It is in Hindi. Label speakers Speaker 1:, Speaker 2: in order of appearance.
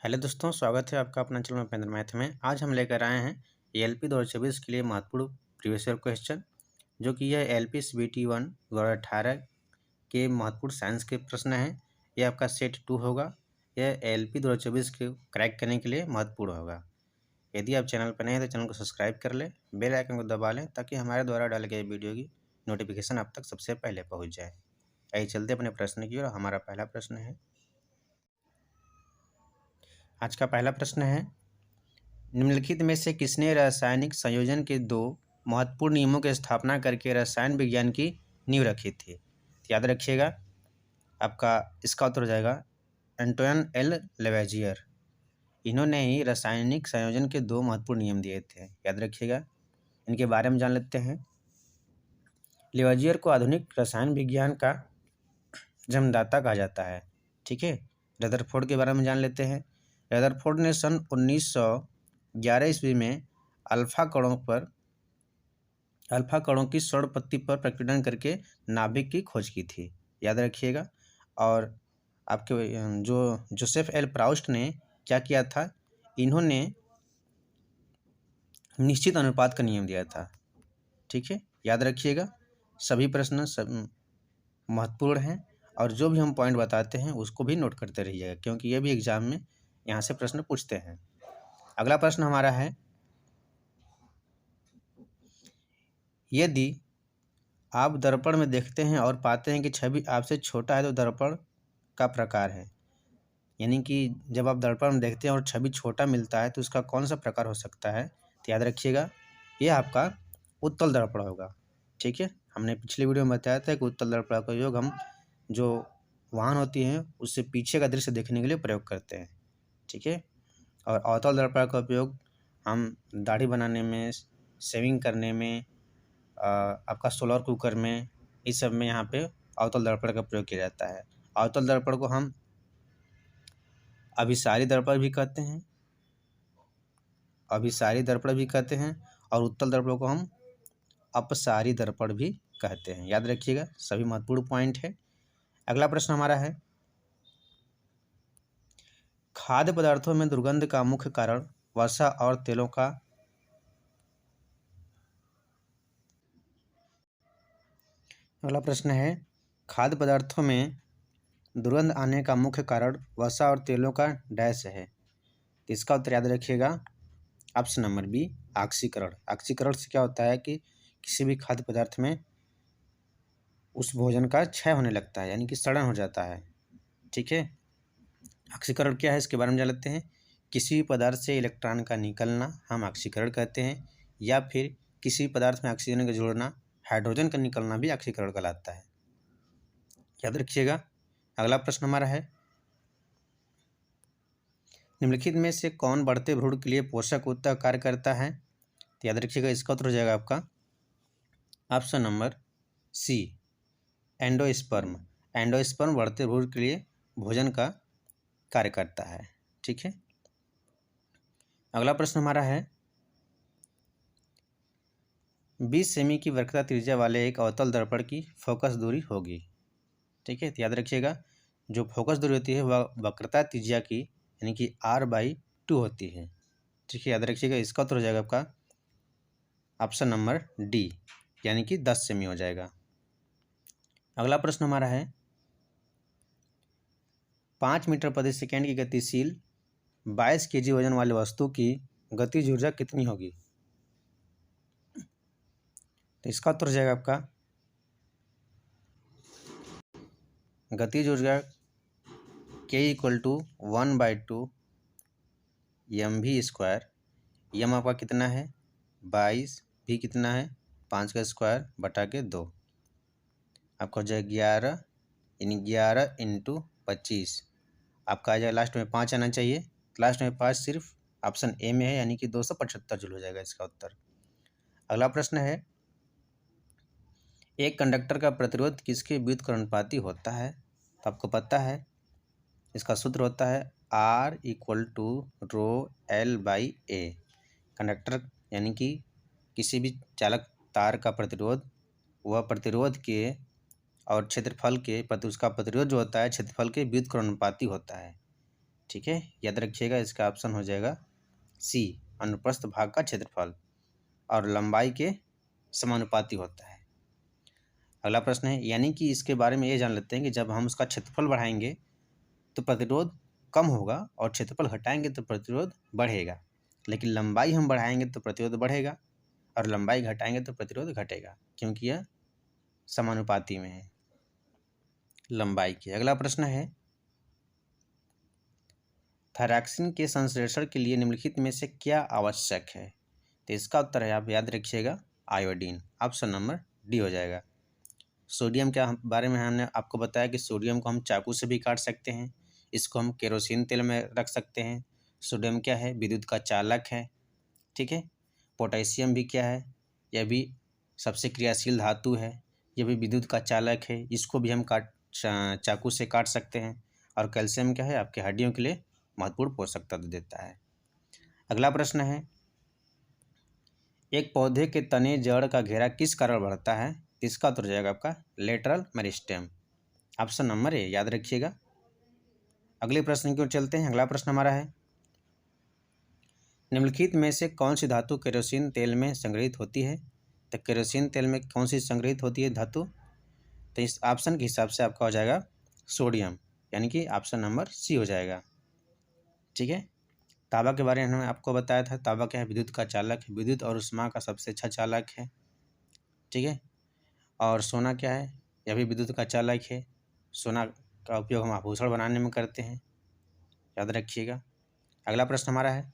Speaker 1: हेलो दोस्तों, स्वागत है आपका अपना चैनल उपेंद्र मैथ में। आज हम लेकर आए हैं एलपी 2024 के लिए महत्वपूर्ण प्रीवियस ईयर क्वेश्चन, जो कि यह एलपी सीबीटी 1 2018 के महत्वपूर्ण साइंस के प्रश्न हैं। यह आपका सेट 2 होगा। यह एलपी 2024 के क्रैक करने के लिए महत्वपूर्ण होगा। यदि आप चैनल पर नए हैं तो चैनल को सब्सक्राइब कर लें, बेल आइकन को दबा लें ताकि हमारे द्वारा डाले गए वीडियो की नोटिफिकेशन आप तक सबसे पहले पहुँच जाए। आइए चलते अपने प्रश्न की ओर। हमारा पहला प्रश्न है, आज का पहला प्रश्न है, निम्नलिखित में से किसने रासायनिक संयोजन के दो महत्वपूर्ण नियमों की स्थापना करके रसायन विज्ञान की नींव रखी थी? याद रखिएगा, आपका इसका उत्तर हो जाएगा एंटोइन एल लेवेजियर। इन्होंने ही रासायनिक संयोजन के दो महत्वपूर्ण नियम दिए थे। याद रखिएगा, इनके बारे में जान लेते हैं। लेवेजियर को आधुनिक रसायन विज्ञान का जन्मदाता कहा जाता है। ठीक है, रदरफोर्ड के बारे में जान लेते हैं। रदरफोर्ड ने सन 1911 ईस्वी में अल्फा कणों की स्वर्ण पत्ती पर प्रकीर्णन करके नाभिक की खोज की थी। याद रखिएगा। और आपके जो जोसेफ एल प्राउस्ट ने क्या किया था, इन्होंने निश्चित अनुपात का नियम दिया था। ठीक है, याद रखिएगा। सभी प्रश्न सब महत्वपूर्ण हैं और जो भी हम पॉइंट बताते हैं उसको भी नोट करते रहिएगा, क्योंकि ये भी एग्जाम में यहाँ से प्रश्न पूछते हैं। अगला प्रश्न हमारा है, यदि आप दर्पण में देखते हैं और पाते हैं कि छवि आपसे छोटा है तो दर्पण का प्रकार है। यानी कि जब आप दर्पण में देखते हैं और छवि छोटा मिलता है तो उसका कौन सा प्रकार हो सकता है? तो याद रखिएगा, ये आपका उत्तल दर्पण होगा। ठीक है, हमने पिछले वीडियो में बताया था कि उत्तल दर्पण का उपयोग हम जो वाहन होती हैं उससे पीछे का दृश्य देखने के लिए प्रयोग करते हैं। ठीक है, और अवतल दर्पण का उपयोग हम दाढ़ी बनाने में, शेविंग करने में, आपका सोलर कुकर में, इस सब में यहाँ पे अवतल दर्पण का प्रयोग किया जाता है। अवतल दर्पण को हम अभिसारी दर्पण भी कहते हैं, और उत्तल दर्पण को हम अपसारी दर्पण भी कहते हैं। याद रखिएगा, सभी महत्वपूर्ण पॉइंट है। अगला प्रश्न हमारा है, खाद्य पदार्थों में दुर्गंध का मुख्य कारण वसा और तेलों का अगला प्रश्न है, खाद्य पदार्थों में दुर्गंध आने का मुख्य कारण वसा और तेलों का डैश है। तो इसका उत्तर याद रखिएगा, ऑप्शन नंबर बी, ऑक्सीकरण। ऑक्सीकरण से क्या होता है कि किसी भी खाद्य पदार्थ में उस भोजन का क्षय होने लगता है, यानी कि सड़न हो जाता है। ठीक है, ऑक्सीकरण क्या है इसके बारे में जान लेते हैं। किसी भी पदार्थ से इलेक्ट्रॉन का निकलना हम ऑक्सीकरण कहते हैं, या फिर किसी पदार्थ में ऑक्सीजन का जोड़ना, हाइड्रोजन का निकलना भी ऑक्सीकरण कहलाता है। याद रखिएगा। अगला प्रश्न हमारा है, निम्नलिखित में से कौन बढ़ते भ्रूण के लिए पोषक ऊतक का कार्य करता है? तो याद रखिएगा, इसका उत्तर हो जाएगा आपका option number C, endosperm. Endosperm बढ़ते भ्रूण के लिए भोजन का कार्य करता है। ठीक है, अगला प्रश्न हमारा है, 20 सेमी की वक्रता त्रिज्या वाले एक अवतल दर्पण की फोकस दूरी होगी। ठीक है, तो याद रखिएगा, जो फोकस दूरी होती है वह वक्रता त्रिज्या की यानी कि r/2 होती है। ठीक है, याद रखिएगा, इसका उत्तर हो जाएगा आपका ऑप्शन नंबर डी, यानी कि 10 सेमी हो जाएगा। अगला प्रश्न हमारा है, 5 मीटर प्रति सेकेंड की गतिशील 22 kg वजन वाली वस्तु की गतिज ऊर्जा कितनी होगी? तो इसका उत्तर हो जाएगा आपका गतिज ऊर्जा k = 1/2 mv²। यम आपका कितना है 22, भी कितना है 5 का स्क्वायर बटा के 2, आपका हो जाएगा 11, यानी 11 × 25। आपका आ जाएगा लास्ट में 5 आना चाहिए, लास्ट में 5 सिर्फ ऑप्शन ए में है, यानी कि 275 जूल हो जाएगा इसका उत्तर। अगला प्रश्न है, एक कंडक्टर का प्रतिरोध किसके व्युत्क्रमानुपाती होता है? तो आपको पता है, इसका सूत्र होता है R = ρL/A। कंडक्टर यानी कि किसी भी चालक तार का प्रतिरोध, वह प्रतिरोध के और क्षेत्रफल के उसका प्रतिरोध जो होता है क्षेत्रफल के व्युत्क्रमानुपाती होता है। ठीक है, याद रखिएगा इसका ऑप्शन हो जाएगा सी, अनुप्रस्थ भाग का क्षेत्रफल और लंबाई के समानुपाती होता है। अगला प्रश्न है, यानी कि इसके बारे में ये जान लेते हैं कि जब हम उसका क्षेत्रफल बढ़ाएंगे तो प्रतिरोध कम होगा और क्षेत्रफल घटाएंगे तो प्रतिरोध बढ़ेगा, लेकिन लंबाई हम बढ़ाएंगे तो प्रतिरोध बढ़ेगा और लंबाई घटाएंगे तो प्रतिरोध घटेगा, क्योंकि यह समानुपाती में है लंबाई की। अगला प्रश्न है, थायरॉक्सिन के संश्लेषण के लिए निम्नलिखित में से क्या आवश्यक है? तो इसका उत्तर है, आप याद रखिएगा, आयोडीन। ऑप्शन नंबर डी हो जाएगा। सोडियम के बारे में हमने आपको बताया कि सोडियम को हम चाकू से भी काट सकते हैं, इसको हम केरोसिन तेल में रख सकते हैं। सोडियम क्या है? विद्युत का चालक है, ठीक है। पोटेशियम भी क्या है? यह भी सबसे क्रियाशील धातु है, यह भी विद्युत का चालक है, इसको भी हम चाकू से काट सकते हैं। और कैल्शियम क्या है? आपके हड्डियों के लिए महत्वपूर्ण पोषक तत्व देता है। अगला प्रश्न है, एक पौधे के तने जड़ का घेरा किस कारण बढ़ता है? इसका उत्तर जाएगा आपका lateral meristem. Option number A, याद रखिएगा। अगले प्रश्न की ओर चलते हैं। अगला प्रश्न हमारा है, निम्नलिखित में से कौन सी धातु केरोसिन तेल में संग्रहित होती है? तो केरोसिन तेल में कौन सी संग्रहित होती है धातु? तो इस ऑप्शन के हिसाब से आपका हो जाएगा सोडियम, यानी कि ऑप्शन नंबर सी हो जाएगा, ठीक है। तांबा के बारे में हमने आपको बताया था, तांबा क्या है? विद्युत का चालक है, विद्युत और ऊष्मा का सबसे अच्छा चालक है, ठीक है। और सोना क्या है? यह भी विद्युत का चालक है, सोना का उपयोग हम आभूषण बनाने में करते हैं, याद रखिएगा। अगला प्रश्न हमारा है,